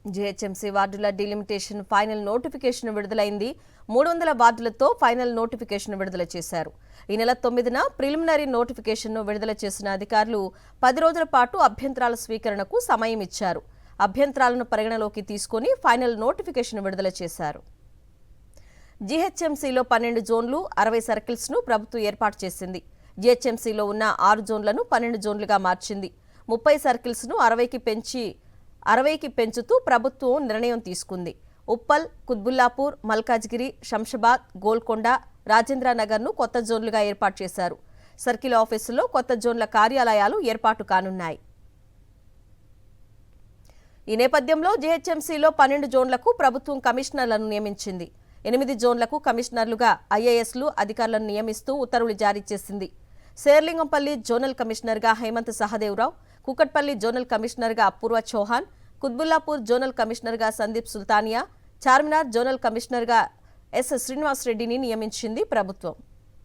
GHMC వార్డుల delimitation final notification విడుదలైంది. 300 వార్డులతో final notification విడుదల చేశారు. ఈ నెల 9న ప్రిలిమినరీ నోటిఫికేషన్ను విడుదల చేసిన అధికారులు 10 రోజుల పాటు అభ్యంతరాల స్వీకరణకు సమయం ఇచ్చారు. అభ్యంతరాలను పరిగణలోకి తీసుకుని ఫైనల్ నోటిఫికేషన్ విడుదల చేశారు. జీహెచ్ఎంసీలో 12 జోన్లు 60 సర్కిల్స్ను ప్రభుత్వం ఏర్పాటు చేసింది. జీహెచ్ఎంసీలో ఉన్న 6 జోన్లను 12 జోన్లుగా మార్చింది. 30 సర్కిల్స్ను 60కి పెంచుతూ ప్రభుత్వం నిర్ణయం తీసుకుంది. ఉప్పల్, కుత్బుల్లాపూర్, మల్కాజ్గిరి, శంషాబాద్, గోల్కొండ, రాజేంద్రనగర్ను కొత్త జోన్లుగా ఏర్పాటు చేశారు. సర్కిల్ ఆఫీసుల్లో కొత్త జోన్ల కార్యాలయాలు ఏర్పాటు కానున్నాయి. ఈ నేపథ్యంలో జీహెచ్ఎంసీలో 12 జోన్లకు ప్రభుత్వం కమిషనర్లను నియమించింది. 8 జోన్లకు కమిషనర్లుగా ఐఏఎస్లు అధికారులను నియమిస్తూ ఉత్తర్వులు జారీ చేసింది. శేర్లింగంపల్లి జోనల్ కమిషనర్గా హేమంత్ సహదేవరావు, కుకట్పల్లి జోనల్ కమిషనర్గా అపూర్వ చౌహాన్, కుత్బుల్లాపూర్ జోనల్ కమిషనర్గా సందీప్ సుల్తానియా, చార్మినార్ జోనల్ కమిషనర్గా ఎస్ శ్రీనివాస్ రెడ్డిని నియమించింది ప్రభుత్వం.